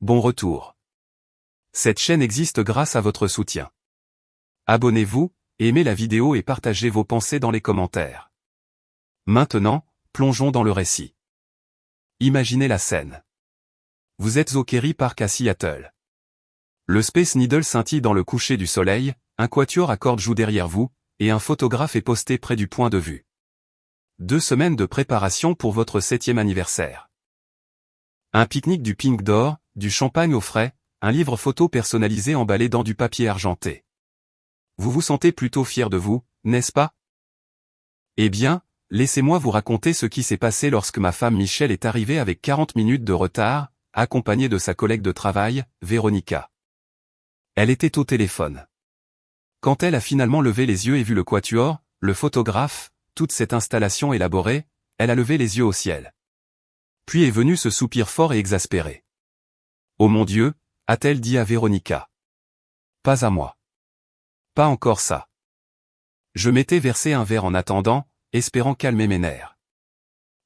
bon retour. Cette chaîne existe grâce à votre soutien. Abonnez-vous, aimez la vidéo et partagez vos pensées dans les commentaires. Maintenant, plongeons dans le récit. Imaginez la scène. Vous êtes au Kerry Park à Seattle. Le Space Needle scintille dans le coucher du soleil, un quatuor à cordes joue derrière vous, et un photographe est posté près du point de vue. 2 semaines de préparation pour votre 7e anniversaire. Un pique-nique du Pink d'Or, du champagne au frais, un livre photo personnalisé emballé dans du papier argenté. Vous vous sentez plutôt fier de vous, n'est-ce pas? Eh bien, laissez-moi vous raconter ce qui s'est passé lorsque ma femme Michelle est arrivée avec 40 minutes de retard, accompagnée de sa collègue de travail, Véronica. Elle était au téléphone. Quand elle a finalement levé les yeux et vu le quatuor, le photographe, toute cette installation élaborée, elle a levé les yeux au ciel. Puis est venu ce soupir fort et exaspéré. « Oh mon Dieu !» a-t-elle dit à Véronica. « Pas à moi. Pas encore ça. » Je m'étais versé un verre en attendant, espérant calmer mes nerfs.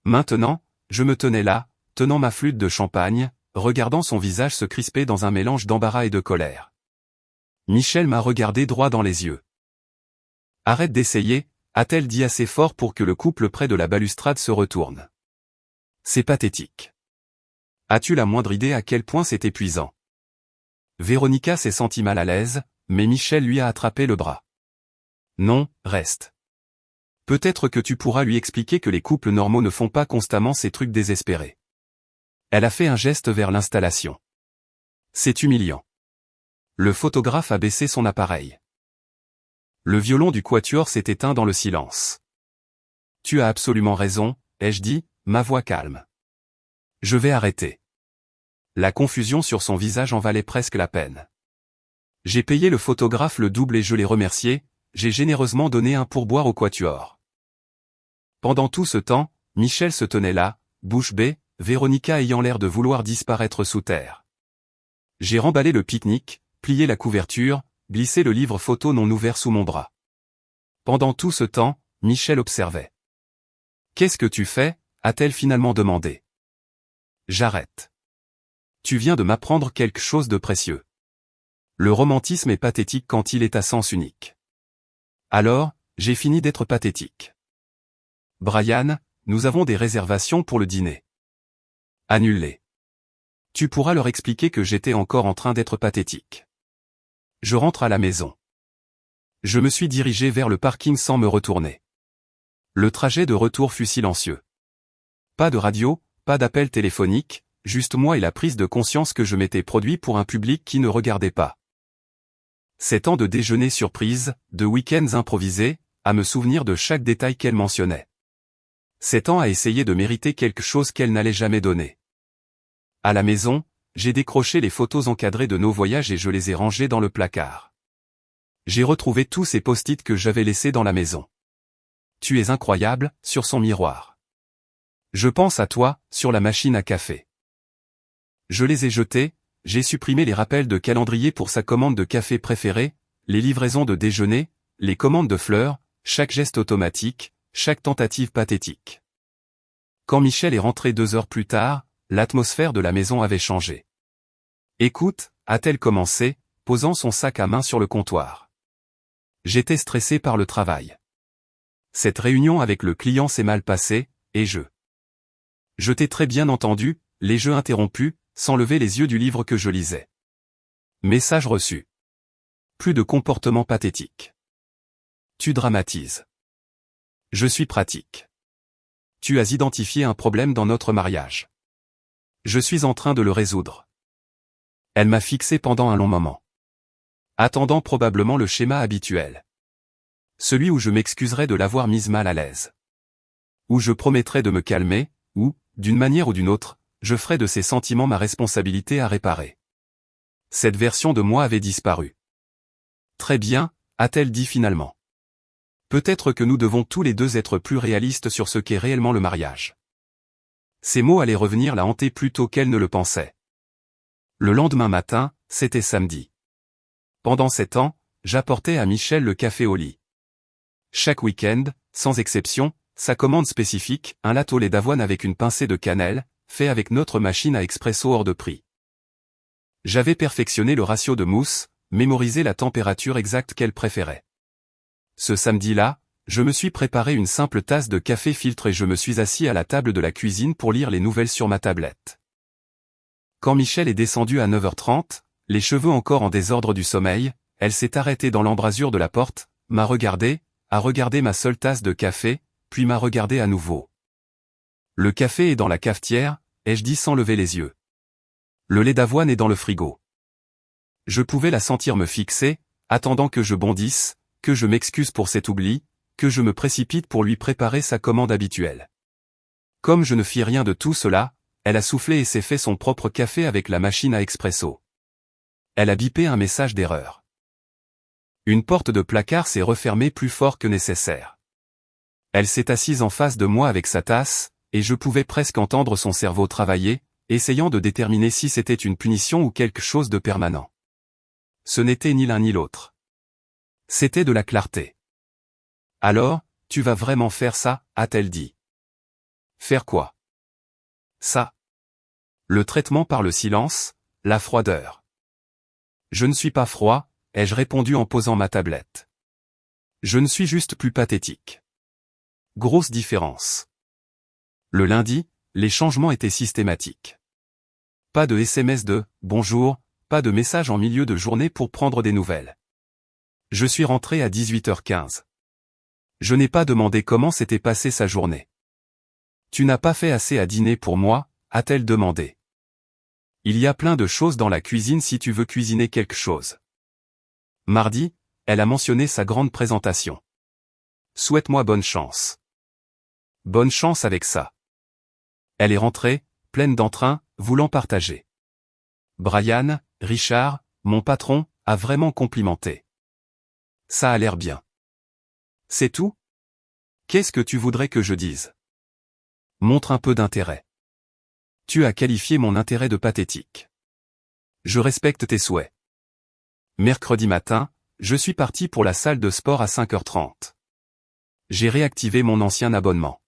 Maintenant, je me tenais là, tenant ma flûte de champagne, regardant son visage se crisper dans un mélange d'embarras et de colère. Michelle m'a regardé droit dans les yeux. « Arrête d'essayer », a-t-elle dit assez fort pour que le couple près de la balustrade se retourne. C'est pathétique. As-tu la moindre idée à quel point c'est épuisant? Véronica s'est sentie mal à l'aise, mais Michel lui a attrapé le bras. Non, reste. Peut-être que tu pourras lui expliquer que les couples normaux ne font pas constamment ces trucs désespérés. Elle a fait un geste vers l'installation. C'est humiliant. Le photographe a baissé son appareil. Le violon du quatuor s'est éteint dans le silence. Tu as absolument raison, ai-je dit, ma voix calme. Je vais arrêter. La confusion sur son visage en valait presque la peine. J'ai payé le photographe le double et je l'ai remercié, j'ai généreusement donné un pourboire au quatuor. Pendant tout ce temps, Michel se tenait là, bouche bée, Véronica ayant l'air de vouloir disparaître sous terre. J'ai remballé le pique-nique, plié la couverture, glissé le livre photo non ouvert sous mon bras. Pendant tout ce temps, Michel observait. « Qu'est-ce que tu fais ?» a-t-elle finalement demandé. « J'arrête. Tu viens de m'apprendre quelque chose de précieux. Le romantisme est pathétique quand il est à sens unique. Alors, j'ai fini d'être pathétique. Brian, nous avons des réservations pour le dîner. Annule-les. Tu pourras leur expliquer que j'étais encore en train d'être pathétique. Je rentre à la maison. Je me suis dirigé vers le parking sans me retourner. Le trajet de retour fut silencieux. Pas de radio, pas d'appel téléphonique, juste moi et la prise de conscience que je m'étais produit pour un public qui ne regardait pas. 7 ans de déjeuner surprise, de week-ends improvisés, à me souvenir de chaque détail qu'elle mentionnait. 7 ans à essayer de mériter quelque chose qu'elle n'allait jamais donner. À la maison, j'ai décroché les photos encadrées de nos voyages et je les ai rangées dans le placard. J'ai retrouvé tous ces post-it que j'avais laissés dans la maison. Tu es incroyable, sur son miroir. Je pense à toi, sur la machine à café. Je les ai jetés, j'ai supprimé les rappels de calendrier pour sa commande de café préférée, les livraisons de déjeuner, les commandes de fleurs, chaque geste automatique, chaque tentative pathétique. Quand Michel est rentré 2 heures plus tard, l'atmosphère de la maison avait changé. « Écoute », a-t-elle commencé, posant son sac à main sur le comptoir. J'étais stressé par le travail. Cette réunion avec le client s'est mal passée, et je t'ai très bien entendu, les jeux interrompus, sans lever les yeux du livre que je lisais. Message reçu. Plus de comportement pathétique. Tu dramatises. Je suis pratique. Tu as identifié un problème dans notre mariage. Je suis en train de le résoudre. Elle m'a fixé pendant un long moment. Attendant probablement le schéma habituel. Celui où je m'excuserais de l'avoir mise mal à l'aise. Où je promettrais de me calmer, ou, d'une manière ou d'une autre, je ferai de ces sentiments ma responsabilité à réparer. Cette version de moi avait disparu. Très bien, a-t-elle dit finalement. Peut-être que nous devons tous les deux être plus réalistes sur ce qu'est réellement le mariage. Ces mots allaient revenir la hanter plus tôt qu'elle ne le pensait. Le lendemain matin, c'était samedi. Pendant 7 ans, j'apportais à Michel le café au lit. Chaque week-end, sans exception, sa commande spécifique, un latte au lait d'avoine avec une pincée de cannelle, fait avec notre machine à expresso hors de prix. J'avais perfectionné le ratio de mousse, mémorisé la température exacte qu'elle préférait. Ce samedi-là, je me suis préparé une simple tasse de café filtre et je me suis assis à la table de la cuisine pour lire les nouvelles sur ma tablette. Quand Michel est descendu à 9h30, les cheveux encore en désordre du sommeil, elle s'est arrêtée dans l'embrasure de la porte, m'a regardé, a regardé ma seule tasse de café, puis m'a regardé à nouveau. Le café est dans la cafetière, ai-je dit sans lever les yeux. Le lait d'avoine est dans le frigo. Je pouvais la sentir me fixer, attendant que je bondisse, que je m'excuse pour cet oubli, que je me précipite pour lui préparer sa commande habituelle. Comme je ne fis rien de tout cela, elle a soufflé et s'est fait son propre café avec la machine à expresso. Elle a bipé un message d'erreur. Une porte de placard s'est refermée plus fort que nécessaire. Elle s'est assise en face de moi avec sa tasse, et je pouvais presque entendre son cerveau travailler, essayant de déterminer si c'était une punition ou quelque chose de permanent. Ce n'était ni l'un ni l'autre. C'était de la clarté. Alors, tu vas vraiment faire ça, a-t-elle dit. Faire quoi? Ça. Le traitement par le silence, la froideur. Je ne suis pas froid, ai-je répondu en posant ma tablette. Je ne suis juste plus pathétique. Grosse différence. Le lundi, les changements étaient systématiques. Pas de SMS de « bonjour », pas de message en milieu de journée pour prendre des nouvelles. Je suis rentré à 18h15. Je n'ai pas demandé comment s'était passée sa journée. Tu n'as pas fait assez à dîner pour moi, a-t-elle demandé. Il y a plein de choses dans la cuisine si tu veux cuisiner quelque chose. Mardi, elle a mentionné sa grande présentation. Souhaite-moi bonne chance. Bonne chance avec ça. Elle est rentrée, pleine d'entrain, voulant partager. Brian, Richard, mon patron, a vraiment complimenté. Ça a l'air bien. C'est tout? Qu'est-ce que tu voudrais que je dise? Montre un peu d'intérêt. Tu as qualifié mon intérêt de pathétique. Je respecte tes souhaits. Mercredi matin, je suis parti pour la salle de sport à 5h30. J'ai réactivé mon ancien abonnement.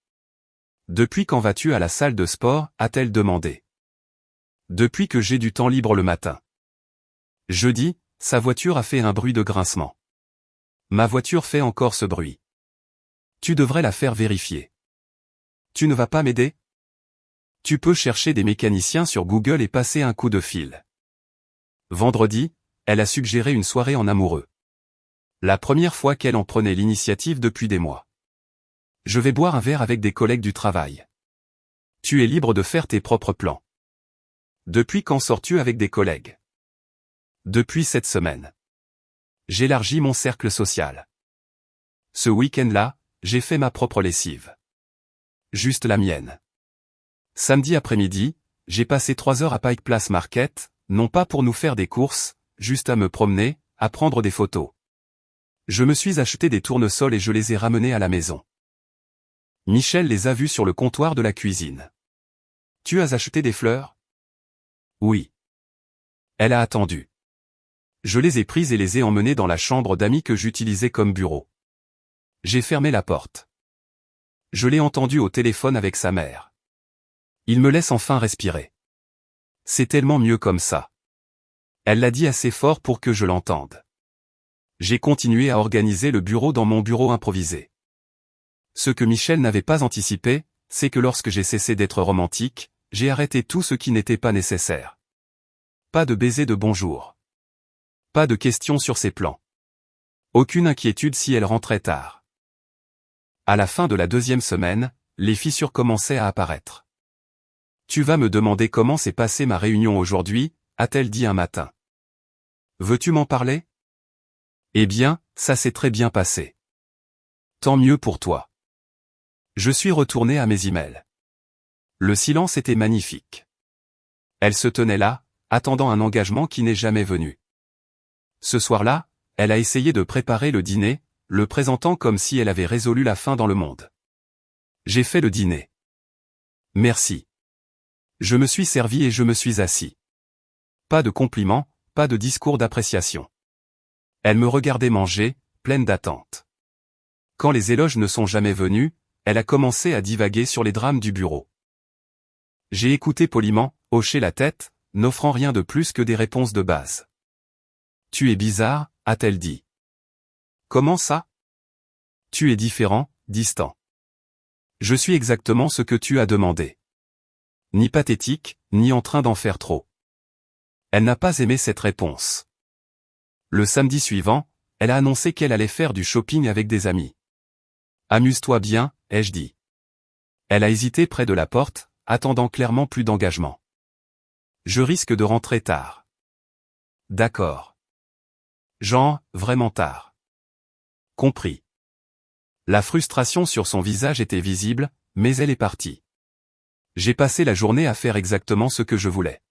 Depuis quand vas-tu à la salle de sport, a-t-elle demandé. Depuis que j'ai du temps libre le matin. Jeudi, sa voiture a fait un bruit de grincement. Ma voiture fait encore ce bruit. Tu devrais la faire vérifier. Tu ne vas pas m'aider? Tu peux chercher des mécaniciens sur Google et passer un coup de fil. Vendredi, elle a suggéré une soirée en amoureux. La première fois qu'elle en prenait l'initiative depuis des mois. Je vais boire un verre avec des collègues du travail. Tu es libre de faire tes propres plans. Depuis quand sors-tu avec des collègues? Depuis cette semaine. J'élargis mon cercle social. Ce week-end-là, j'ai fait ma propre lessive. Juste la mienne. Samedi après-midi, j'ai passé 3 heures à Pike Place Market, non pas pour nous faire des courses, juste à me promener, à prendre des photos. Je me suis acheté des tournesols et je les ai ramenés à la maison. Michel les a vus sur le comptoir de la cuisine. Tu as acheté des fleurs? Oui. Elle a attendu. Je les ai prises et les ai emmenées dans la chambre d'amis que j'utilisais comme bureau. J'ai fermé la porte. Je l'ai entendu au téléphone avec sa mère. Il me laisse enfin respirer. C'est tellement mieux comme ça. Elle l'a dit assez fort pour que je l'entende. J'ai continué à organiser le bureau dans mon bureau improvisé. Ce que Michel n'avait pas anticipé, c'est que lorsque j'ai cessé d'être romantique, j'ai arrêté tout ce qui n'était pas nécessaire. Pas de baiser de bonjour. Pas de questions sur ses plans. Aucune inquiétude si elle rentrait tard. À la fin de la 2e semaine, les fissures commençaient à apparaître. Tu vas me demander comment s'est passée ma réunion aujourd'hui, a-t-elle dit un matin. Veux-tu m'en parler? Eh bien, ça s'est très bien passé. Tant mieux pour toi. Je suis retourné à mes emails. Le silence était magnifique. Elle se tenait là, attendant un engagement qui n'est jamais venu. Ce soir-là, elle a essayé de préparer le dîner, le présentant comme si elle avait résolu la faim dans le monde. J'ai fait le dîner. Merci. Je me suis servi et je me suis assis. Pas de compliments, pas de discours d'appréciation. Elle me regardait manger, pleine d'attente. Quand les éloges ne sont jamais venus, elle a commencé à divaguer sur les drames du bureau. J'ai écouté poliment, hoché la tête, n'offrant rien de plus que des réponses de base. Tu es bizarre, a-t-elle dit. Comment ça? Tu es différent, distant. Je suis exactement ce que tu as demandé. Ni pathétique, ni en train d'en faire trop. Elle n'a pas aimé cette réponse. Le samedi suivant, elle a annoncé qu'elle allait faire du shopping avec des amis. Amuse-toi bien, ai-je dit. Elle a hésité près de la porte, attendant clairement plus d'engagement. Je risque de rentrer tard. D'accord. Genre, vraiment tard. Compris. La frustration sur son visage était visible, mais elle est partie. J'ai passé la journée à faire exactement ce que je voulais.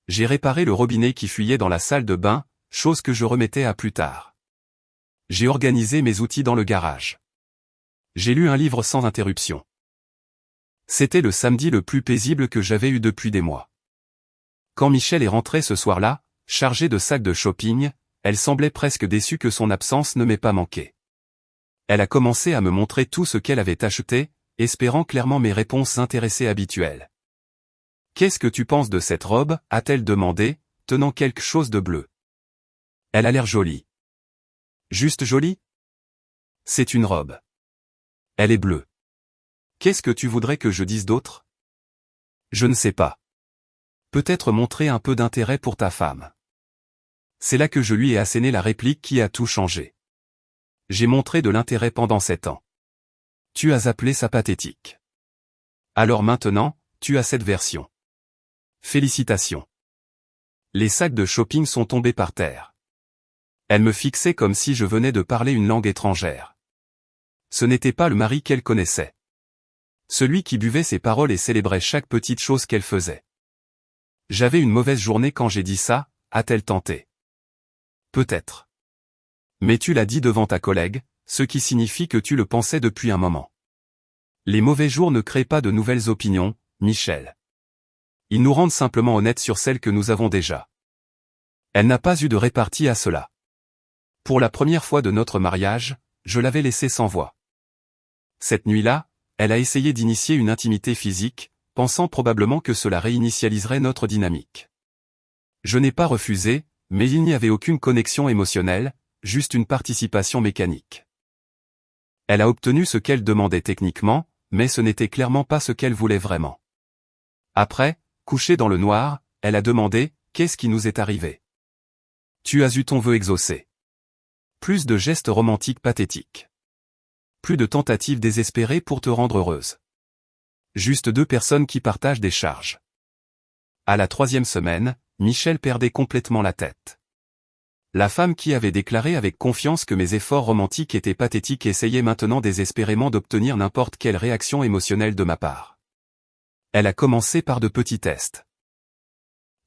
J'ai réparé le robinet qui fuyait dans la salle de bain, chose que je remettais à plus tard. J'ai organisé mes outils dans le garage. J'ai lu un livre sans interruption. C'était le samedi le plus paisible que j'avais eu depuis des mois. Quand Michel est rentré ce soir-là, chargé de sacs de shopping, elle semblait presque déçue que son absence ne m'ait pas manqué. Elle a commencé à me montrer tout ce qu'elle avait acheté, espérant clairement mes réponses intéressées habituelles. « Qu'est-ce que tu penses de cette robe ?» a-t-elle demandé, tenant quelque chose de bleu. Elle a l'air jolie. Juste jolie? C'est une robe. Elle est bleue. Qu'est-ce que tu voudrais que je dise d'autre? Je ne sais pas. Peut-être montrer un peu d'intérêt pour ta femme. C'est là que je lui ai asséné la réplique qui a tout changé. J'ai montré de l'intérêt pendant 7 ans. Tu as appelé ça pathétique. Alors maintenant, tu as cette version. Félicitations. Les sacs de shopping sont tombés par terre. Elle me fixait comme si je venais de parler une langue étrangère. Ce n'était pas le mari qu'elle connaissait. Celui qui buvait ses paroles et célébrait chaque petite chose qu'elle faisait. J'avais une mauvaise journée quand j'ai dit ça, a-t-elle tenté. Peut-être. Mais tu l'as dit devant ta collègue, ce qui signifie que tu le pensais depuis un moment. Les mauvais jours ne créent pas de nouvelles opinions, Michel. Ils nous rendent simplement honnêtes sur celles que nous avons déjà. Elle n'a pas eu de répartie à cela. Pour la première fois de notre mariage, je l'avais laissée sans voix. Cette nuit-là, elle a essayé d'initier une intimité physique, pensant probablement que cela réinitialiserait notre dynamique. Je n'ai pas refusé, mais il n'y avait aucune connexion émotionnelle, juste une participation mécanique. Elle a obtenu ce qu'elle demandait techniquement, mais ce n'était clairement pas ce qu'elle voulait vraiment. Après, couchée dans le noir, elle a demandé « Qu'est-ce qui nous est arrivé ?» Tu as eu ton vœu exaucé. Plus de gestes romantiques pathétiques. Plus de tentatives désespérées pour te rendre heureuse. Juste 2 personnes qui partagent des charges. À la 3e semaine, Michel perdait complètement la tête. La femme qui avait déclaré avec confiance que mes efforts romantiques étaient pathétiques essayait maintenant désespérément d'obtenir n'importe quelle réaction émotionnelle de ma part. Elle a commencé par de petits tests.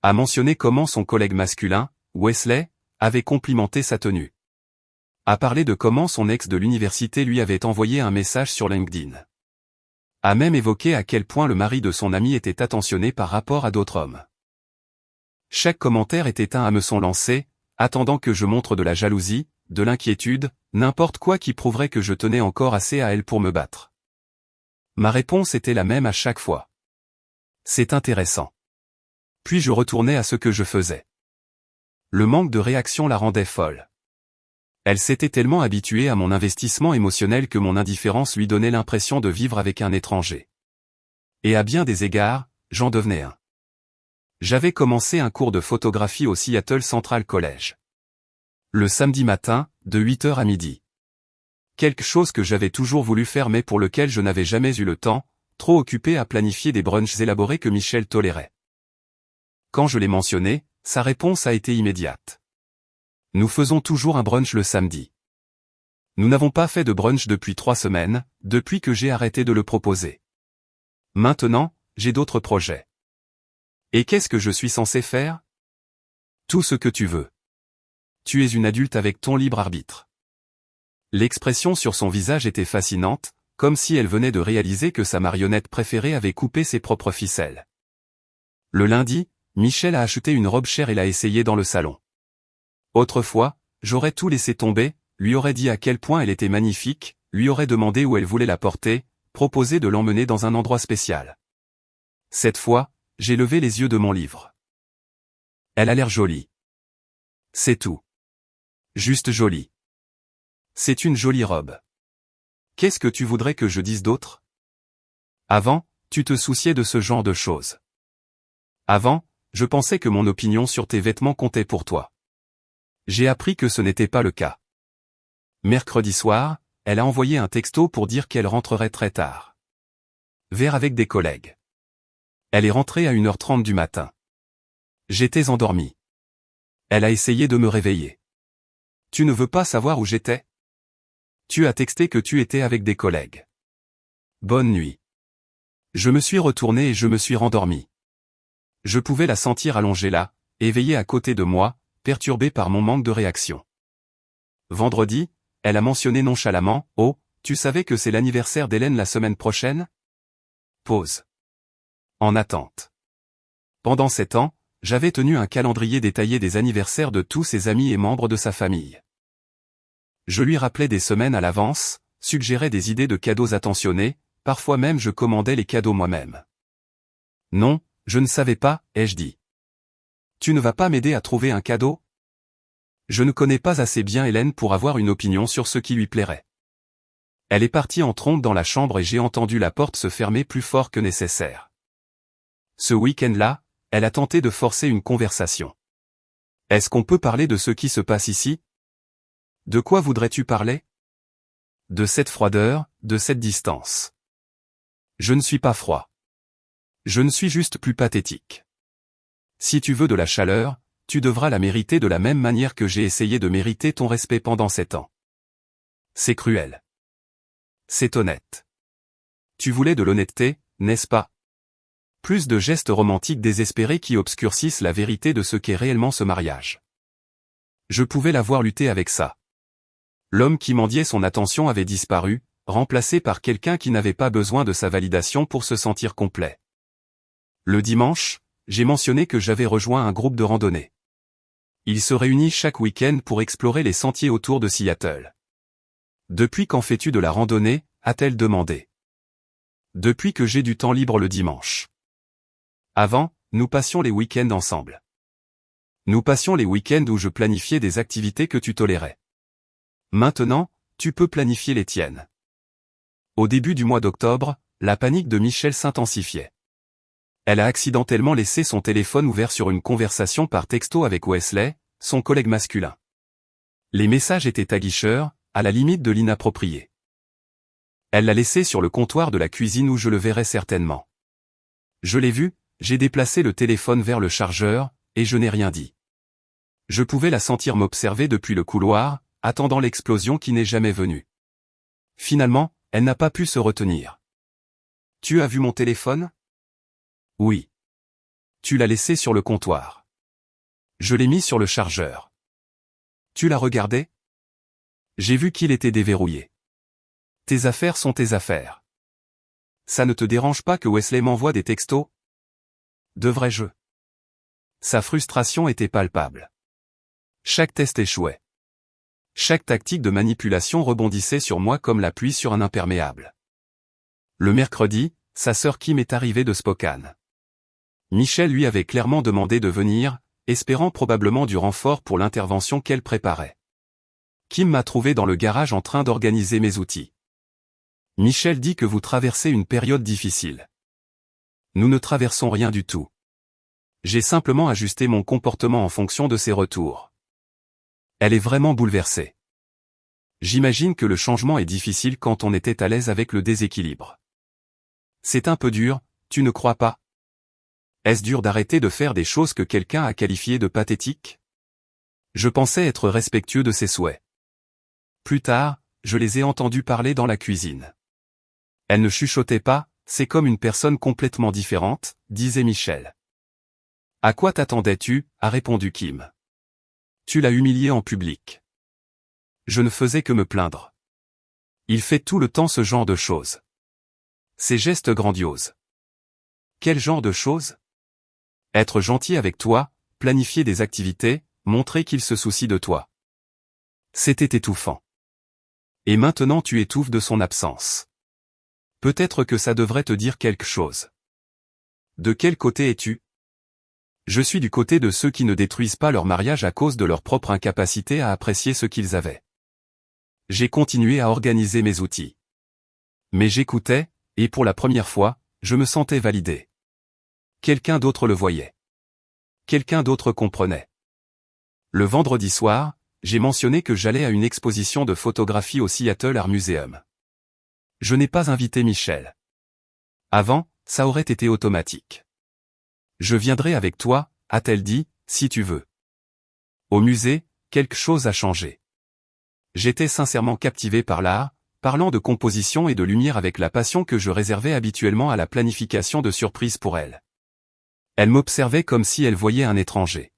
A mentionné comment son collègue masculin, Wesley, avait complimenté sa tenue. A parlé de comment son ex de l'université lui avait envoyé un message sur LinkedIn. A même évoqué à quel point le mari de son ami était attentionné par rapport à d'autres hommes. Chaque commentaire était un hameçon lancé, attendant que je montre de la jalousie, de l'inquiétude, n'importe quoi qui prouverait que je tenais encore assez à elle pour me battre. Ma réponse était la même à chaque fois. C'est intéressant. Puis je retournais à ce que je faisais. Le manque de réaction la rendait folle. Elle s'était tellement habituée à mon investissement émotionnel que mon indifférence lui donnait l'impression de vivre avec un étranger. Et à bien des égards, j'en devenais un. J'avais commencé un cours de photographie au Seattle Central College. Le samedi matin, de 8h à midi. Quelque chose que j'avais toujours voulu faire mais pour lequel je n'avais jamais eu le temps, trop occupé à planifier des brunchs élaborés que Michel tolérait. Quand je l'ai mentionné, sa réponse a été immédiate. Nous faisons toujours un brunch le samedi. Nous n'avons pas fait de brunch depuis 3 semaines, depuis que j'ai arrêté de le proposer. Maintenant, j'ai d'autres projets. Et qu'est-ce que je suis censé faire? Tout ce que tu veux. Tu es une adulte avec ton libre arbitre. L'expression sur son visage était fascinante, comme si elle venait de réaliser que sa marionnette préférée avait coupé ses propres ficelles. Le lundi, Michel a acheté une robe chère et l'a essayée dans le salon. Autrefois, j'aurais tout laissé tomber, lui aurais dit à quel point elle était magnifique, lui aurais demandé où elle voulait la porter, proposé de l'emmener dans un endroit spécial. Cette fois, j'ai levé les yeux de mon livre. Elle a l'air jolie. C'est tout. Juste jolie. C'est une jolie robe. Qu'est-ce que tu voudrais que je dise d'autre? Avant, tu te souciais de ce genre de choses. Avant, je pensais que mon opinion sur tes vêtements comptait pour toi. J'ai appris que ce n'était pas le cas. Mercredi soir, elle a envoyé un texto pour dire qu'elle rentrerait très tard. Vers avec des collègues. Elle est rentrée à 1h30 du matin. J'étais endormi. Elle a essayé de me réveiller. Tu ne veux pas savoir où j'étais? Tu as texté que tu étais avec des collègues. Bonne nuit. Je me suis retourné et je me suis rendormi. Je pouvais la sentir allongée là, éveillée à côté de moi, perturbée par mon manque de réaction. Vendredi, elle a mentionné nonchalamment, « Oh, tu savais que c'est l'anniversaire d'Hélène la semaine prochaine ?» Pause. En attente. Pendant 7 ans, j'avais tenu un calendrier détaillé des anniversaires de tous ses amis et membres de sa famille. Je lui rappelais des semaines à l'avance, suggérais des idées de cadeaux attentionnés, parfois même je commandais les cadeaux moi-même. Non, je ne savais pas, ai-je dit. Tu ne vas pas m'aider à trouver un cadeau? Je ne connais pas assez bien Hélène pour avoir une opinion sur ce qui lui plairait. Elle est partie en trombe dans la chambre et j'ai entendu la porte se fermer plus fort que nécessaire. Ce week-end-là, elle a tenté de forcer une conversation. Est-ce qu'on peut parler de ce qui se passe ici? De quoi voudrais-tu parler? De cette froideur, de cette distance. Je ne suis pas froid. Je ne suis juste plus pathétique. Si tu veux de la chaleur, tu devras la mériter de la même manière que j'ai essayé de mériter ton respect pendant 7 ans. C'est cruel. C'est honnête. Tu voulais de l'honnêteté, n'est-ce pas? Plus de gestes romantiques désespérés qui obscurcissent la vérité de ce qu'est réellement ce mariage. Je pouvais la voir lutter avec ça. L'homme qui mendiait son attention avait disparu, remplacé par quelqu'un qui n'avait pas besoin de sa validation pour se sentir complet. Le dimanche, j'ai mentionné que j'avais rejoint un groupe de randonnée. Il se réunit chaque week-end pour explorer les sentiers autour de Seattle. Depuis quand fais-tu de la randonnée, a-t-elle demandé. Depuis que j'ai du temps libre le dimanche. Avant, nous passions les week-ends ensemble. Nous passions les week-ends où je planifiais des activités que tu tolérais. Maintenant, tu peux planifier les tiennes. Au début du mois d'octobre, la panique de Michel s'intensifiait. Elle a accidentellement laissé son téléphone ouvert sur une conversation par texto avec Wesley, son collègue masculin. Les messages étaient aguicheurs, à la limite de l'inapproprié. Elle l'a laissé sur le comptoir de la cuisine où je le verrai certainement. Je l'ai vu, j'ai déplacé le téléphone vers le chargeur, et je n'ai rien dit. Je pouvais la sentir m'observer depuis le couloir, attendant l'explosion qui n'est jamais venue. Finalement, elle n'a pas pu se retenir. Tu as vu mon téléphone? Oui. Tu l'as laissé sur le comptoir. Je l'ai mis sur le chargeur. Tu l'as regardé? J'ai vu qu'il était déverrouillé. Tes affaires sont tes affaires. Ça ne te dérange pas que Wesley m'envoie des textos? Devrais-je? Sa frustration était palpable. Chaque test échouait. Chaque tactique de manipulation rebondissait sur moi comme la pluie sur un imperméable. Le mercredi, sa sœur Kim est arrivée de Spokane. Michel lui avait clairement demandé de venir, espérant probablement du renfort pour l'intervention qu'elle préparait. Kim m'a trouvé dans le garage en train d'organiser mes outils. Michel dit que vous traversez une période difficile. Nous ne traversons rien du tout. J'ai simplement ajusté mon comportement en fonction de ses retours. Elle est vraiment bouleversée. J'imagine que le changement est difficile quand on était à l'aise avec le déséquilibre. C'est un peu dur, tu ne crois pas? Est-ce dur d'arrêter de faire des choses que quelqu'un a qualifiées de pathétiques? Je pensais être respectueux de ses souhaits. Plus tard, je les ai entendus parler dans la cuisine. Elle ne chuchotait pas, c'est comme une personne complètement différente, disait Michel. À quoi t'attendais-tu, a répondu Kim. Tu l'as humilié en public. Je ne faisais que me plaindre. Il fait tout le temps ce genre de choses. Ces gestes grandioses. Quel genre de choses? Être gentil avec toi, planifier des activités, montrer qu'il se soucie de toi. C'était étouffant. Et maintenant tu étouffes de son absence. Peut-être que ça devrait te dire quelque chose. De quel côté es-tu? Je suis du côté de ceux qui ne détruisent pas leur mariage à cause de leur propre incapacité à apprécier ce qu'ils avaient. J'ai continué à organiser mes outils. Mais j'écoutais, et pour la première fois, je me sentais validé. Quelqu'un d'autre le voyait. Quelqu'un d'autre comprenait. Le vendredi soir, j'ai mentionné que j'allais à une exposition de photographie au Seattle Art Museum. Je n'ai pas invité Michel. Avant, ça aurait été automatique. Je viendrai avec toi, a-t-elle dit, si tu veux. Au musée, quelque chose a changé. J'étais sincèrement captivé par l'art, parlant de composition et de lumière avec la passion que je réservais habituellement à la planification de surprises pour elle. Elle m'observait comme si elle voyait un étranger.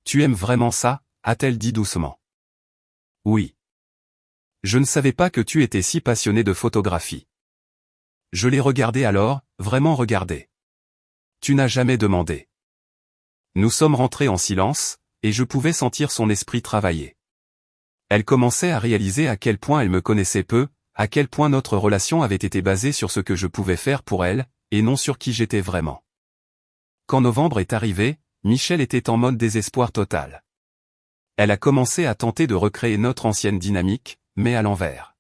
Tu aimes vraiment ça, a-t-elle dit doucement. Oui. Je ne savais pas que tu étais si passionné de photographie. Je l'ai regardé alors, vraiment regardé. Tu n'as jamais demandé. Nous sommes rentrés en silence, et je pouvais sentir son esprit travailler. Elle commençait à réaliser à quel point elle me connaissait peu, à quel point notre relation avait été basée sur ce que je pouvais faire pour elle, et non sur qui j'étais vraiment. Quand novembre est arrivé, Michel était en mode désespoir total. Elle a commencé à tenter de recréer notre ancienne dynamique, mais à l'envers.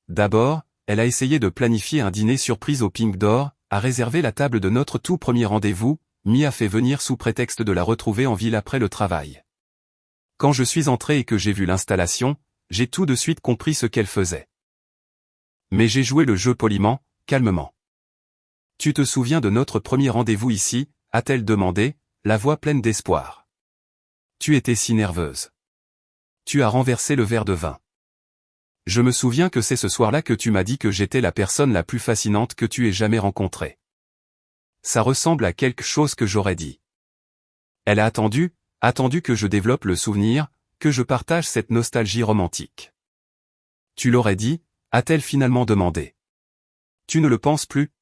D'abord, elle a essayé de planifier un dîner surprise au Pink d'Or, a réservé la table de notre tout premier rendez-vous, Mia fait venir sous prétexte de la retrouver en ville après le travail. Quand je suis entré et que j'ai vu l'installation, j'ai tout de suite compris ce qu'elle faisait. Mais j'ai joué le jeu poliment, calmement. Tu te souviens de notre premier rendez-vous ici, a-t-elle demandé, la voix pleine d'espoir. Tu étais si nerveuse. Tu as renversé le verre de vin. Je me souviens que c'est ce soir-là que tu m'as dit que j'étais la personne la plus fascinante que tu aies jamais rencontrée. Ça ressemble à quelque chose que j'aurais dit. Elle a attendu que je développe le souvenir, que je partage cette nostalgie romantique. Tu l'aurais dit, a-t-elle finalement demandé. Tu ne le penses plus?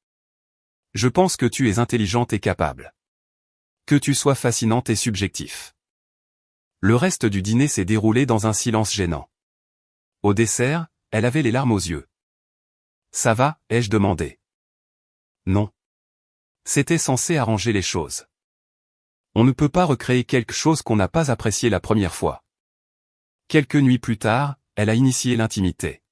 Je pense que tu es intelligente et capable. Que tu sois fascinante et subjectif. Le reste du dîner s'est déroulé dans un silence gênant. Au dessert, elle avait les larmes aux yeux. Ça va, ai-je demandé. Non. C'était censé arranger les choses. On ne peut pas recréer quelque chose qu'on n'a pas apprécié la première fois. Quelques nuits plus tard, elle a initié l'intimité.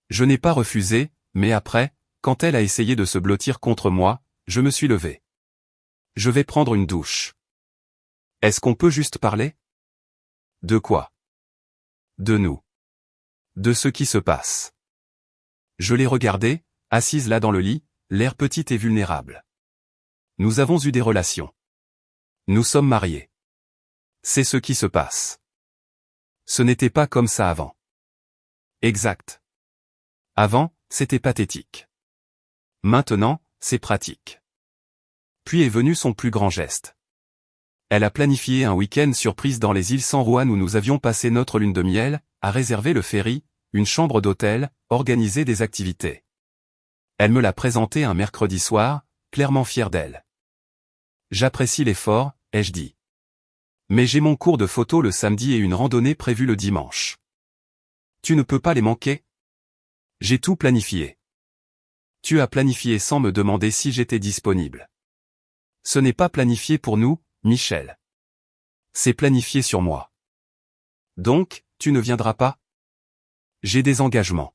Je n'ai pas refusé, mais après, quand elle a essayé de se blottir contre moi, je me suis levé. Je vais prendre une douche. Est-ce qu'on peut juste parler? De quoi? De nous. De ce qui se passe. Je l'ai regardée, assise là dans le lit, l'air petite et vulnérable. Nous avons eu des relations. Nous sommes mariés. C'est ce qui se passe. Ce n'était pas comme ça avant. Exact. Avant, c'était pathétique. Maintenant, c'est pratique. Puis est venu son plus grand geste. Elle a planifié un week-end surprise dans les îles San Juan où nous avions passé notre lune de miel, a réservé le ferry, une chambre d'hôtel, organisé des activités. Elle me l'a présenté un mercredi soir, clairement fière d'elle. J'apprécie l'effort, ai-je dit. Mais j'ai mon cours de photo le samedi et une randonnée prévue le dimanche. Tu ne peux pas les manquer? J'ai tout planifié. Tu as planifié sans me demander si j'étais disponible. Ce n'est pas planifié pour nous, Michel. C'est planifié sur moi. Donc, tu ne viendras pas? J'ai des engagements.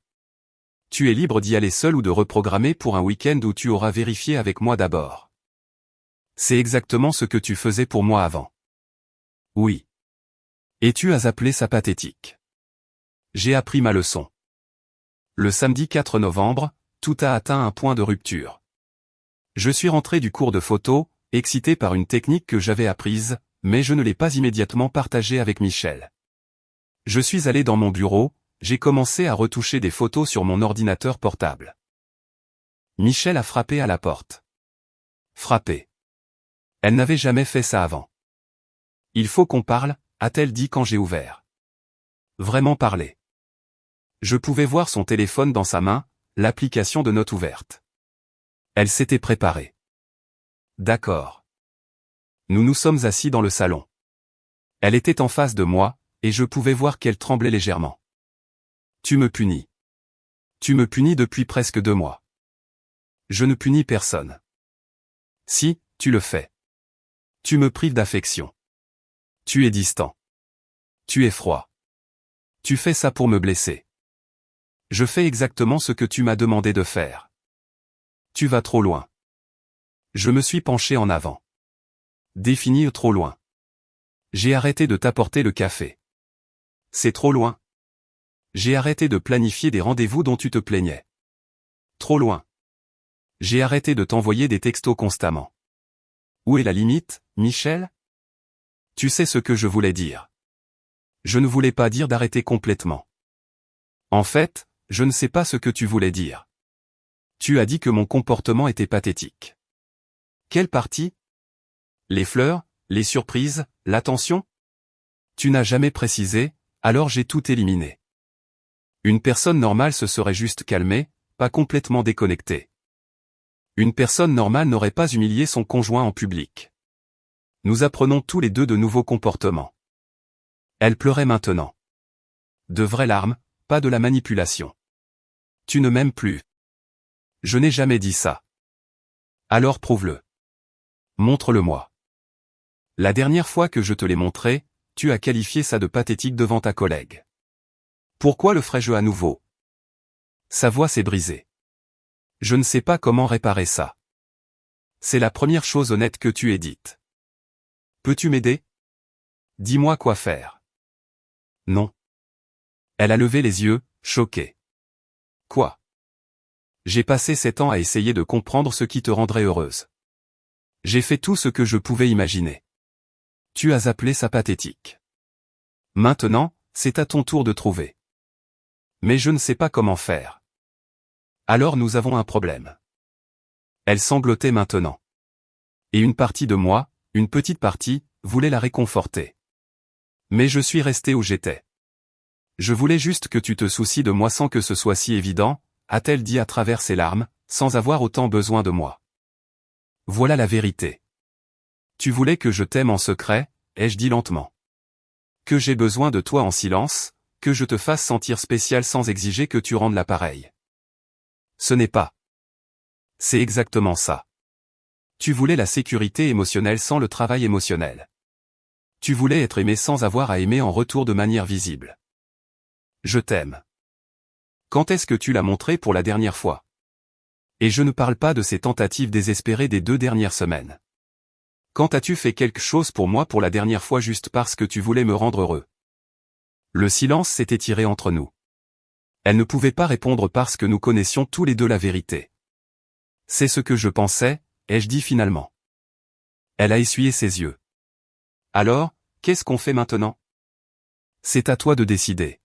Tu es libre d'y aller seul ou de reprogrammer pour un week-end où tu auras vérifié avec moi d'abord. C'est exactement ce que tu faisais pour moi avant. Oui. Et tu as appelé ça pathétique. J'ai appris ma leçon. Le samedi 4 novembre, tout a atteint un point de rupture. Je suis rentré du cours de photo, excité par une technique que j'avais apprise, mais je ne l'ai pas immédiatement partagée avec Michel. Je suis allé dans mon bureau, j'ai commencé à retoucher des photos sur mon ordinateur portable. Michel a frappé à la porte. Frappé. Elle n'avait jamais fait ça avant. Il faut qu'on parle, a-t-elle dit quand j'ai ouvert. Vraiment parler. Je pouvais voir son téléphone dans sa main, l'application de notes ouverte. Elle s'était préparée. D'accord. Nous nous sommes assis dans le salon. Elle était en face de moi, et je pouvais voir qu'elle tremblait légèrement. Tu me punis. Tu me punis depuis presque 2 mois. Je ne punis personne. Si, tu le fais. Tu me prives d'affection. Tu es distant. Tu es froid. Tu fais ça pour me blesser. Je fais exactement ce que tu m'as demandé de faire. Tu vas trop loin. Je me suis penché en avant. Définir trop loin. J'ai arrêté de t'apporter le café. C'est trop loin. J'ai arrêté de planifier des rendez-vous dont tu te plaignais. Trop loin. J'ai arrêté de t'envoyer des textos constamment. Où est la limite, Michel? Tu sais ce que je voulais dire. Je ne voulais pas dire d'arrêter complètement. En fait, je ne sais pas ce que tu voulais dire. Tu as dit que mon comportement était pathétique. Quelle partie? Les fleurs, les surprises, l'attention? Tu n'as jamais précisé, alors j'ai tout éliminé. Une personne normale se serait juste calmée, pas complètement déconnectée. Une personne normale n'aurait pas humilié son conjoint en public. Nous apprenons tous les deux de nouveaux comportements. Elle pleurait maintenant. De vraies larmes, pas de la manipulation. Tu ne m'aimes plus. Je n'ai jamais dit ça. Alors prouve-le. Montre-le-moi. La dernière fois que je te l'ai montré, tu as qualifié ça de pathétique devant ta collègue. Pourquoi le ferais-je à nouveau? Sa voix s'est brisée. Je ne sais pas comment réparer ça. C'est la première chose honnête que tu aies dite. Peux-tu m'aider? Dis-moi quoi faire. Non. Elle a levé les yeux, choquée. Quoi? J'ai passé 7 ans à essayer de comprendre ce qui te rendrait heureuse. J'ai fait tout ce que je pouvais imaginer. Tu as appelé ça pathétique. Maintenant, c'est à ton tour de trouver. Mais je ne sais pas comment faire. Alors nous avons un problème. Elle sanglotait maintenant. Et une partie de moi, une petite partie, voulait la réconforter. Mais je suis resté où j'étais. Je voulais juste que tu te soucies de moi sans que ce soit si évident, a-t-elle dit à travers ses larmes, sans avoir autant besoin de moi. Voilà la vérité. Tu voulais que je t'aime en secret, ai-je dit lentement. Que j'ai besoin de toi en silence, que je te fasse sentir spécial sans exiger que tu rendes l'appareil. Ce n'est pas. C'est exactement ça. Tu voulais la sécurité émotionnelle sans le travail émotionnel. Tu voulais être aimé sans avoir à aimer en retour de manière visible. Je t'aime. Quand est-ce que tu l'as montré pour la dernière fois? Et je ne parle pas de ces tentatives désespérées des 2 dernières semaines. Quand as-tu fait quelque chose pour moi pour la dernière fois juste parce que tu voulais me rendre heureux? Le silence s'est étiré entre nous. Elle ne pouvait pas répondre parce que nous connaissions tous les deux la vérité. C'est ce que je pensais, ai-je dit finalement. Elle a essuyé ses yeux. Alors, qu'est-ce qu'on fait maintenant? C'est à toi de décider.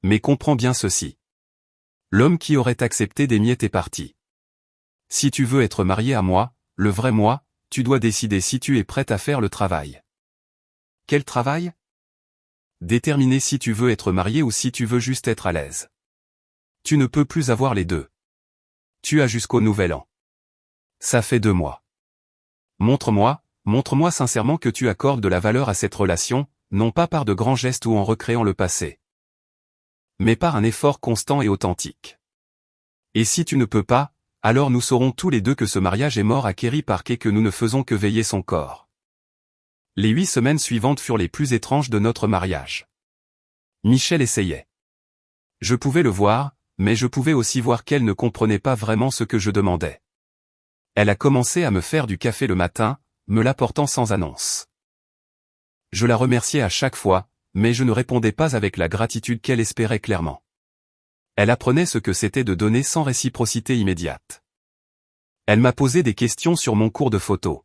Mais comprends bien ceci. L'homme qui aurait accepté des miettes est parti. Si tu veux être marié à moi, le vrai moi, tu dois décider si tu es prête à faire le travail. Quel travail? Déterminer si tu veux être marié ou si tu veux juste être à l'aise. Tu ne peux plus avoir les deux. Tu as jusqu'au nouvel an. Ça fait 2 mois. Montre-moi sincèrement que tu accordes de la valeur à cette relation, non pas par de grands gestes ou en recréant le passé. Mais par un effort constant et authentique. Et si tu ne peux pas, alors nous saurons tous les deux que ce mariage est mort à Kerry Park et que nous ne faisons que veiller son corps. Les 8 semaines suivantes furent les plus étranges de notre mariage. Michel essayait. Je pouvais le voir, mais je pouvais aussi voir qu'elle ne comprenait pas vraiment ce que je demandais. Elle a commencé à me faire du café le matin, me l'apportant sans annonce. Je la remerciais à chaque fois, mais je ne répondais pas avec la gratitude qu'elle espérait clairement. Elle apprenait ce que c'était de donner sans réciprocité immédiate. Elle m'a posé des questions sur mon cours de photo.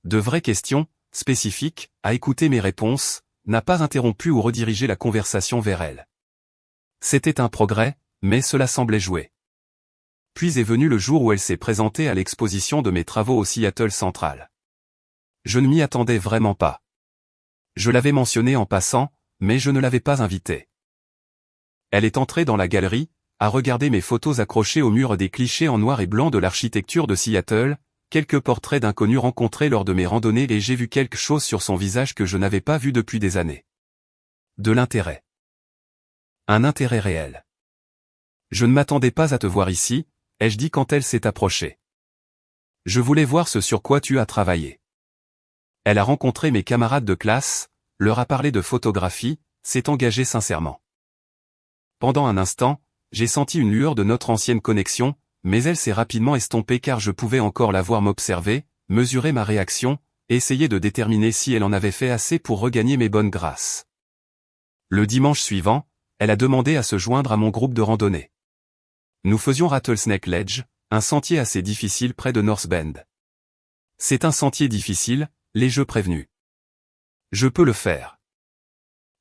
De vraies questions, spécifiques, à écouter mes réponses, n'a pas interrompu ou redirigé la conversation vers elle. C'était un progrès, mais cela semblait jouer. Puis est venu le jour où elle s'est présentée à l'exposition de mes travaux au Seattle Central. Je ne m'y attendais vraiment pas. Je l'avais mentionné en passant, mais je ne l'avais pas invitée. Elle est entrée dans la galerie, a regardé mes photos accrochées au mur des clichés en noir et blanc de l'architecture de Seattle, quelques portraits d'inconnus rencontrés lors de mes randonnées et j'ai vu quelque chose sur son visage que je n'avais pas vu depuis des années. De l'intérêt. Un intérêt réel. Je ne m'attendais pas à te voir ici, ai-je dit quand elle s'est approchée. Je voulais voir ce sur quoi tu as travaillé. Elle a rencontré mes camarades de classe, leur a parlé de photographie, s'est engagée sincèrement. Pendant un instant, j'ai senti une lueur de notre ancienne connexion, mais elle s'est rapidement estompée car je pouvais encore la voir m'observer, mesurer ma réaction, essayer de déterminer si elle en avait fait assez pour regagner mes bonnes grâces. Le dimanche suivant, elle a demandé à se joindre à mon groupe de randonnée. Nous faisions Rattlesnake Ledge, un sentier assez difficile près de North Bend. C'est un sentier difficile, l'ai-je prévenu. Je peux le faire.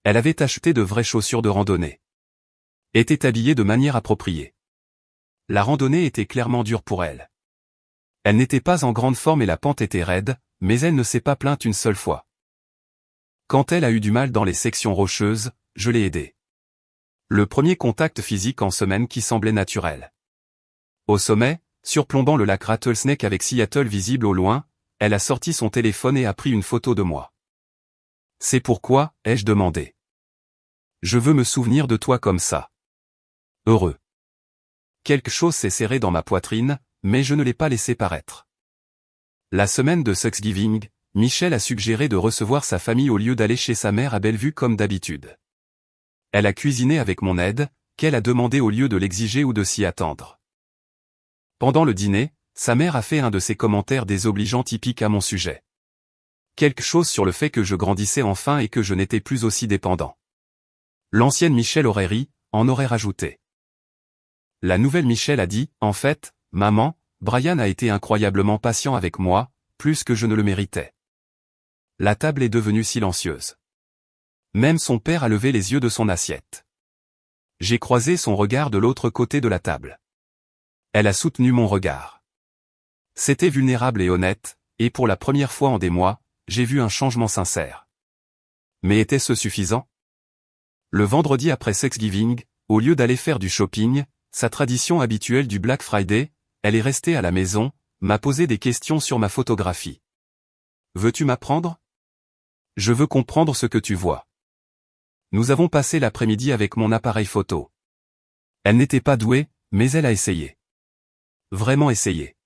Elle avait acheté de vraies chaussures de randonnée. Était habillée de manière appropriée. La randonnée était clairement dure pour elle. Elle n'était pas en grande forme et la pente était raide, mais elle ne s'est pas plainte une seule fois. Quand elle a eu du mal dans les sections rocheuses, je l'ai aidée. Le premier contact physique en semaine qui semblait naturel. Au sommet, surplombant le lac Rattlesnake avec Seattle visible au loin, elle a sorti son téléphone et a pris une photo de moi. C'est pourquoi, ai-je demandé. Je veux me souvenir de toi comme ça. Heureux. Quelque chose s'est serré dans ma poitrine, mais je ne l'ai pas laissé paraître. La semaine de Thanksgiving, Michelle a suggéré de recevoir sa famille au lieu d'aller chez sa mère à Bellevue comme d'habitude. Elle a cuisiné avec mon aide, qu'elle a demandé au lieu de l'exiger ou de s'y attendre. Pendant le dîner, sa mère a fait un de ces commentaires désobligeants typiques à mon sujet. Quelque chose sur le fait que je grandissais enfin et que je n'étais plus aussi dépendant. L'ancienne Michelle aurait ri, en aurait rajouté. La nouvelle Michelle a dit, en fait, maman, Brian a été incroyablement patient avec moi, plus que je ne le méritais. La table est devenue silencieuse. Même son père a levé les yeux de son assiette. J'ai croisé son regard de l'autre côté de la table. Elle a soutenu mon regard. C'était vulnérable et honnête, et pour la première fois en des mois, j'ai vu un changement sincère. Mais était-ce suffisant? Le vendredi après Thanksgiving, au lieu d'aller faire du shopping, sa tradition habituelle du Black Friday, elle est restée à la maison, m'a posé des questions sur ma photographie. Veux-tu m'apprendre? Je veux comprendre ce que tu vois. Nous avons passé l'après-midi avec mon appareil photo. Elle n'était pas douée, mais elle a essayé. Vraiment essayé.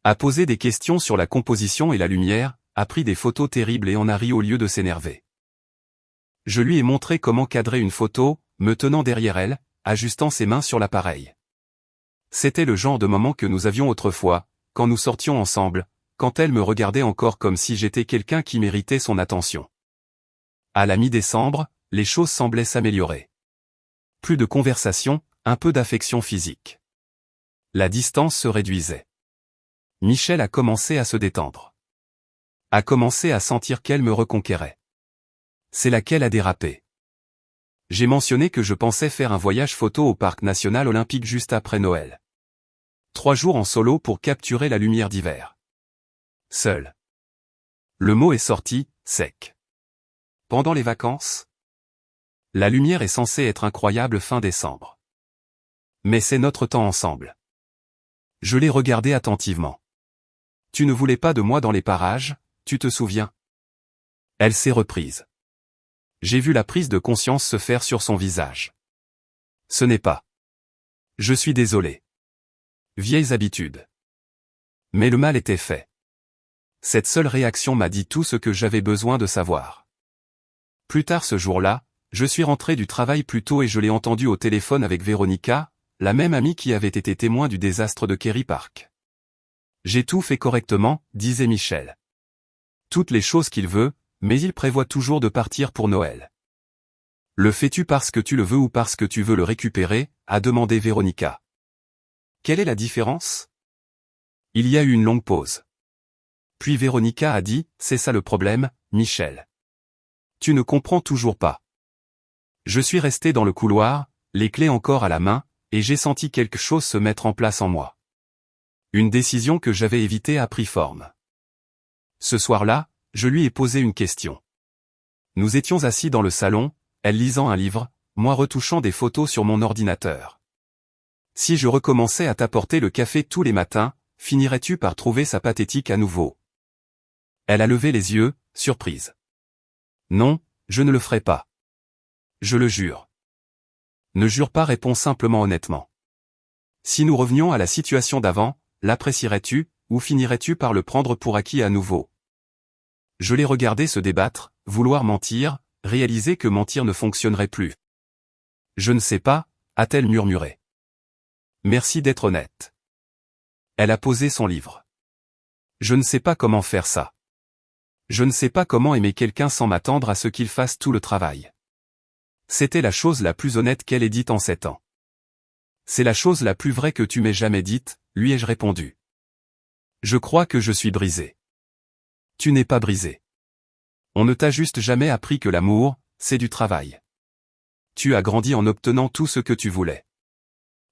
A posé des questions sur la composition et la lumière, a pris des photos terribles et en a ri au lieu de s'énerver. Je lui ai montré comment cadrer une photo, me tenant derrière elle, ajustant ses mains sur l'appareil. C'était le genre de moment que nous avions autrefois, quand nous sortions ensemble, quand elle me regardait encore comme si j'étais quelqu'un qui méritait son attention. À la mi-décembre, les choses semblaient s'améliorer. Plus de conversation, un peu d'affection physique. La distance se réduisait. Michelle a commencé à se détendre. A commencé à sentir qu'elle me reconquérait. C'est là qu'elle a dérapé. J'ai mentionné que je pensais faire un voyage photo au parc national olympique juste après Noël. 3 jours en solo pour capturer la lumière d'hiver. Seul. Le mot est sorti, sec. Pendant les vacances? La lumière est censée être incroyable fin décembre. Mais c'est notre temps ensemble. Je l'ai regardé attentivement. Tu ne voulais pas de moi dans les parages, tu te souviens? Elle s'est reprise. J'ai vu la prise de conscience se faire sur son visage. Ce n'est pas. Je suis désolé. Vieilles habitudes. Mais le mal était fait. Cette seule réaction m'a dit tout ce que j'avais besoin de savoir. Plus tard ce jour-là, je suis rentré du travail plus tôt et je l'ai entendu au téléphone avec Véronica, la même amie qui avait été témoin du désastre de Kerry Park. J'ai tout fait correctement, disait Michelle. Toutes les choses qu'il veut, mais il prévoit toujours de partir pour Noël. Le fais-tu parce que tu le veux ou parce que tu veux le récupérer, a demandé Véronica. Quelle est la différence? Il y a eu une longue pause. Puis Véronica a dit, c'est ça le problème, Michel. Tu ne comprends toujours pas. Je suis resté dans le couloir, les clés encore à la main, et j'ai senti quelque chose se mettre en place en moi. Une décision que j'avais évitée a pris forme. Ce soir-là, je lui ai posé une question. Nous étions assis dans le salon, elle lisant un livre, moi retouchant des photos sur mon ordinateur. Si je recommençais à t'apporter le café tous les matins, finirais-tu par trouver ça pathétique à nouveau? Elle a levé les yeux, surprise. Non, je ne le ferai pas. Je le jure. Ne jure pas, réponds simplement honnêtement. Si nous revenions à la situation d'avant, l'apprécierais-tu, ou finirais-tu par le prendre pour acquis à nouveau? Je l'ai regardé se débattre, vouloir mentir, réaliser que mentir ne fonctionnerait plus. Je ne sais pas, a-t-elle murmuré. Merci d'être honnête. Elle a posé son livre. Je ne sais pas comment faire ça. Je ne sais pas comment aimer quelqu'un sans m'attendre à ce qu'il fasse tout le travail. C'était la chose la plus honnête qu'elle ait dite en 7 ans. C'est la chose la plus vraie que tu m'aies jamais dite, lui ai-je répondu. Je crois que je suis brisé. Tu n'es pas brisé. On ne t'a juste jamais appris que l'amour, c'est du travail. Tu as grandi en obtenant tout ce que tu voulais.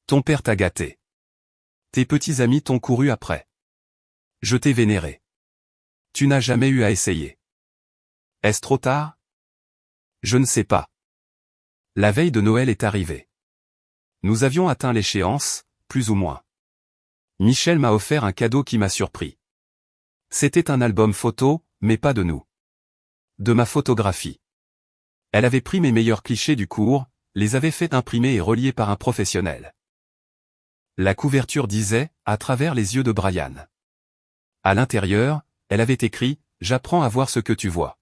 Ton père t'a gâté. Tes petits amis t'ont couru après. Je t'ai vénéré. Tu n'as jamais eu à essayer. Est-ce trop tard? Je ne sais pas. La veille de Noël est arrivée. Nous avions atteint l'échéance, plus ou moins. Michel m'a offert un cadeau qui m'a surpris. C'était un album photo, mais pas de nous. De ma photographie. Elle avait pris mes meilleurs clichés du cours, les avait fait imprimer et relier par un professionnel. La couverture disait « À travers les yeux de Brian ». À l'intérieur, elle avait écrit « J'apprends à voir ce que tu vois.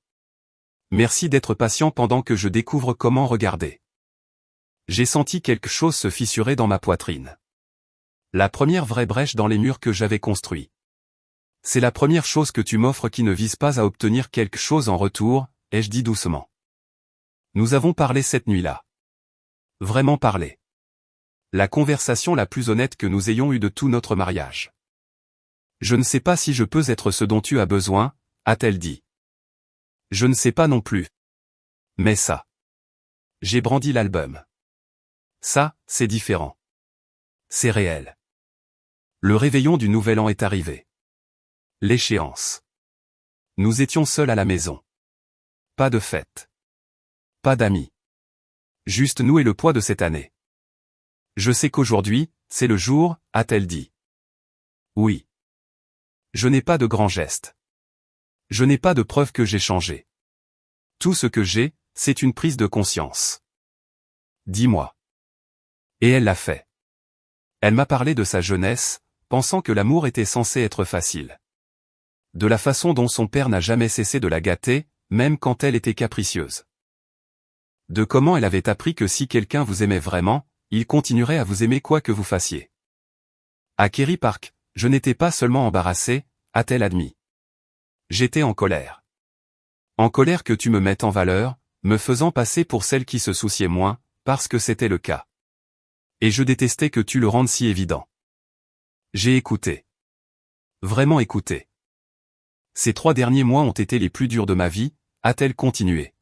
Merci d'être patient pendant que je découvre comment regarder. » J'ai senti quelque chose se fissurer dans ma poitrine. La première vraie brèche dans les murs que j'avais construits. C'est la première chose que tu m'offres qui ne vise pas à obtenir quelque chose en retour, ai-je dit doucement. Nous avons parlé cette nuit-là. Vraiment parlé. La conversation la plus honnête que nous ayons eue de tout notre mariage. Je ne sais pas si je peux être ce dont tu as besoin, a-t-elle dit. Je ne sais pas non plus. Mais ça. J'ai brandi l'album. Ça, c'est différent. C'est réel. Le réveillon du Nouvel An est arrivé. L'échéance. Nous étions seuls à la maison. Pas de fête. Pas d'amis. Juste nous et le poids de cette année. Je sais qu'aujourd'hui, c'est le jour, a-t-elle dit. Oui. Je n'ai pas de grands gestes. Je n'ai pas de preuve que j'ai changé. Tout ce que j'ai, c'est une prise de conscience. Dis-moi. Et elle l'a fait. Elle m'a parlé de sa jeunesse, pensant que l'amour était censé être facile. De la façon dont son père n'a jamais cessé de la gâter, même quand elle était capricieuse. De comment elle avait appris que si quelqu'un vous aimait vraiment, il continuerait à vous aimer quoi que vous fassiez. À Kerry Park, je n'étais pas seulement embarrassée, a-t-elle admis. J'étais en colère. En colère que tu me mettes en valeur, me faisant passer pour celle qui se souciait moins, parce que c'était le cas. Et je détestais que tu le rendes si évident. J'ai écouté. Vraiment écouté. Ces 3 derniers mois ont été les plus durs de ma vie, a-t-elle continué.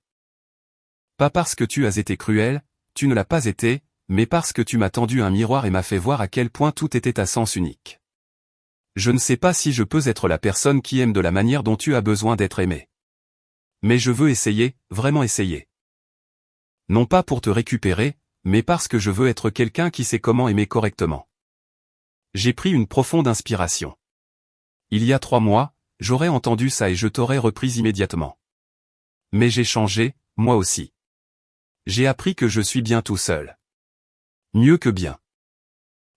Pas parce que tu as été cruel, tu ne l'as pas été, mais parce que tu m'as tendu un miroir et m'as fait voir à quel point tout était à sens unique. Je ne sais pas si je peux être la personne qui aime de la manière dont tu as besoin d'être aimé. Mais je veux essayer, vraiment essayer. Non pas pour te récupérer, mais parce que je veux être quelqu'un qui sait comment aimer correctement. J'ai pris une profonde inspiration. Il y a 3 mois, j'aurais entendu ça et je t'aurais reprise immédiatement. Mais j'ai changé, moi aussi. J'ai appris que je suis bien tout seul. Mieux que bien.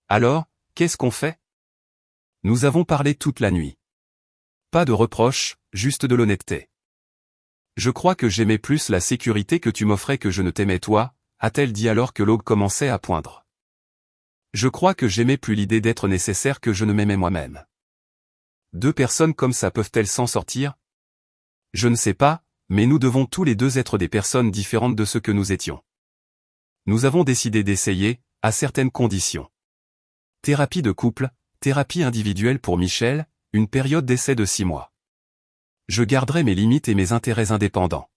Alors, qu'est-ce qu'on fait? Nous avons parlé toute la nuit. Pas de reproches, juste de l'honnêteté. Je crois que j'aimais plus la sécurité que tu m'offrais que je ne t'aimais toi, a-t-elle dit alors que l'aube commençait à poindre. Je crois que j'aimais plus l'idée d'être nécessaire que je ne m'aimais moi-même. 2 personnes comme ça peuvent-elles s'en sortir? Je ne sais pas, mais nous devons tous les deux être des personnes différentes de ce que nous étions. Nous avons décidé d'essayer, à certaines conditions. Thérapie de couple, thérapie individuelle pour Michel, une période d'essai de 6 mois. Je garderai mes limites et mes intérêts indépendants.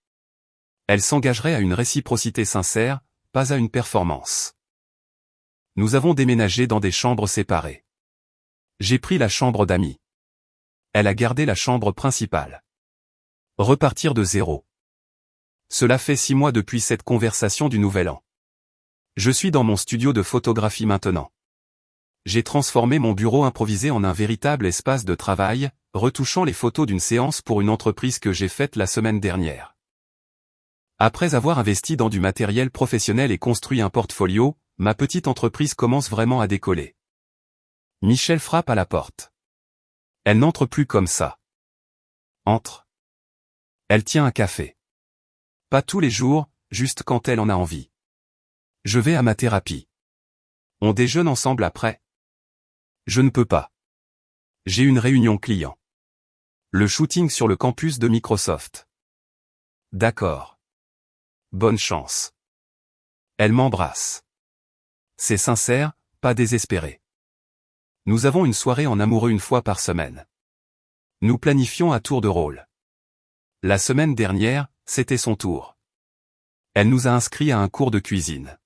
Elle s'engagerait à une réciprocité sincère, pas à une performance. Nous avons déménagé dans des chambres séparées. J'ai pris la chambre d'amis. Elle a gardé la chambre principale. Repartir de zéro. Cela fait 6 mois depuis cette conversation du Nouvel An. Je suis dans mon studio de photographie maintenant. J'ai transformé mon bureau improvisé en un véritable espace de travail, retouchant les photos d'une séance pour une entreprise que j'ai faite la semaine dernière. Après avoir investi dans du matériel professionnel et construit un portfolio, ma petite entreprise commence vraiment à décoller. Michel frappe à la porte. Elle n'entre plus comme ça. Entre. Elle tient un café. Pas tous les jours, juste quand elle en a envie. Je vais à ma thérapie. On déjeune ensemble après. Je ne peux pas. J'ai une réunion client. Le shooting sur le campus de Microsoft. D'accord. Bonne chance. Elle m'embrasse. C'est sincère, pas désespéré. Nous avons une soirée en amoureux une fois par semaine. Nous planifions à tour de rôle. La semaine dernière, c'était son tour. Elle nous a inscrits à un cours de cuisine.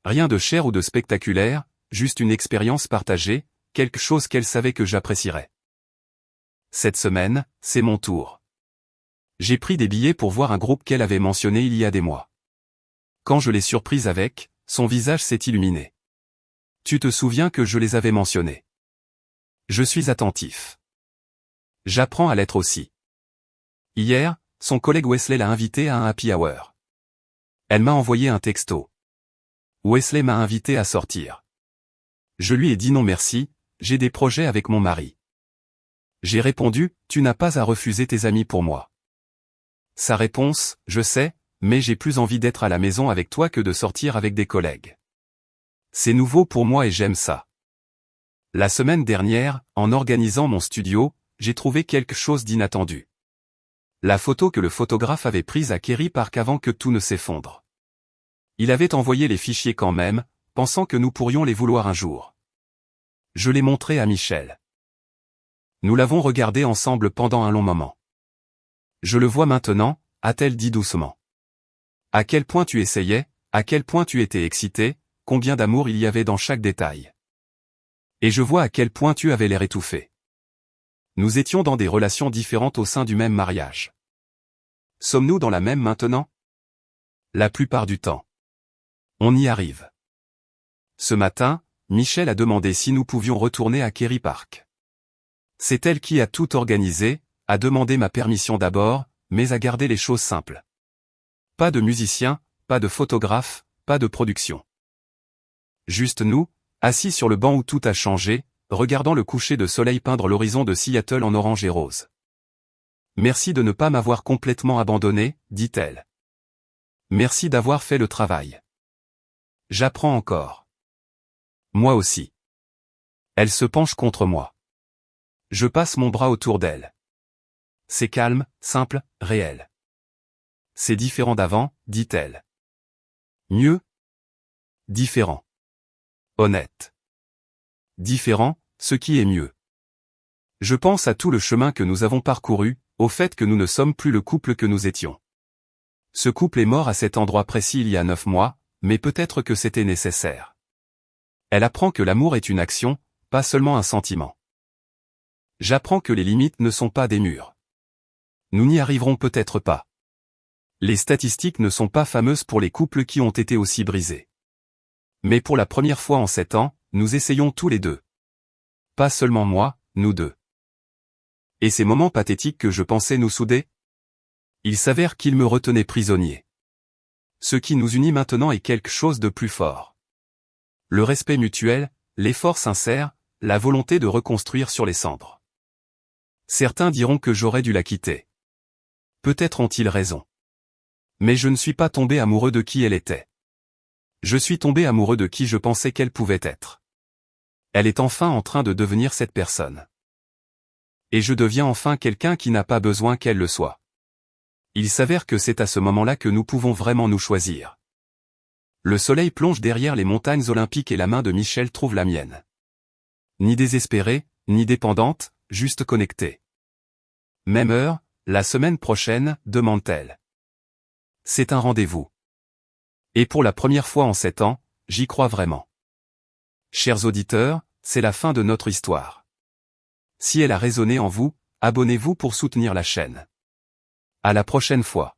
Rien de cher ou de spectaculaire, juste une expérience partagée, quelque chose qu'elle savait que j'apprécierais. Cette semaine, c'est mon tour. J'ai pris des billets pour voir un groupe qu'elle avait mentionné il y a des mois. Quand je l'ai surprise avec, son visage s'est illuminé. Tu te souviens que je les avais mentionnés? Je suis attentif. J'apprends à l'être aussi. Hier, son collègue Wesley l'a invitée à un happy hour. Elle m'a envoyé un texto. Wesley m'a invité à sortir. Je lui ai dit non merci, j'ai des projets avec mon mari. J'ai répondu, tu n'as pas à refuser tes amis pour moi. Sa réponse, je sais, mais j'ai plus envie d'être à la maison avec toi que de sortir avec des collègues. C'est nouveau pour moi et j'aime ça. La semaine dernière, en organisant mon studio, j'ai trouvé quelque chose d'inattendu. La photo que le photographe avait prise à Kerry Park avant que tout ne s'effondre. Il avait envoyé les fichiers quand même, pensant que nous pourrions les vouloir un jour. Je l'ai montré à Michel. Nous l'avons regardé ensemble pendant un long moment. Je le vois maintenant, a-t-elle dit doucement. À quel point tu essayais, à quel point tu étais excité, combien d'amour il y avait dans chaque détail. Et je vois à quel point tu avais l'air étouffé. Nous étions dans des relations différentes au sein du même mariage. Sommes-nous dans la même maintenant? La plupart du temps. On y arrive. Ce matin, Michel a demandé si nous pouvions retourner à Kerry Park. C'est elle qui a tout organisé, a demandé ma permission d'abord, mais a gardé les choses simples. Pas de musicien, pas de photographe, pas de production. Juste nous, assis sur le banc où tout a changé, regardant le coucher de soleil peindre l'horizon de Seattle en orange et rose. Merci de ne pas m'avoir complètement abandonné, dit-elle. Merci d'avoir fait le travail. J'apprends encore. Moi aussi. Elle se penche contre moi. Je passe mon bras autour d'elle. C'est calme, simple, réel. C'est différent d'avant, dit-elle. Mieux? Différent. Honnête. Différent, ce qui est mieux. Je pense à tout le chemin que nous avons parcouru, au fait que nous ne sommes plus le couple que nous étions. Ce couple est mort à cet endroit précis il y a 9 mois, mais peut-être que c'était nécessaire. Elle apprend que l'amour est une action, pas seulement un sentiment. J'apprends que les limites ne sont pas des murs. Nous n'y arriverons peut-être pas. Les statistiques ne sont pas fameuses pour les couples qui ont été aussi brisés. Mais pour la première fois en 7 ans, nous essayons tous les deux. Pas seulement moi, nous deux. Et ces moments pathétiques que je pensais nous souder? Il s'avère qu'ils me retenaient prisonnier. Ce qui nous unit maintenant est quelque chose de plus fort. Le respect mutuel, l'effort sincère, la volonté de reconstruire sur les cendres. Certains diront que j'aurais dû la quitter. Peut-être ont-ils raison. Mais je ne suis pas tombé amoureux de qui elle était. Je suis tombé amoureux de qui je pensais qu'elle pouvait être. Elle est enfin en train de devenir cette personne. Et je deviens enfin quelqu'un qui n'a pas besoin qu'elle le soit. Il s'avère que c'est à ce moment-là que nous pouvons vraiment nous choisir. Le soleil plonge derrière les montagnes olympiques et la main de Michel trouve la mienne. Ni désespérée, ni dépendante, juste connectée. Même heure, la semaine prochaine, demande-t-elle. C'est un rendez-vous. Et pour la première fois en 7 ans, j'y crois vraiment. Chers auditeurs, c'est la fin de notre histoire. Si elle a résonné en vous, abonnez-vous pour soutenir la chaîne. À la prochaine fois.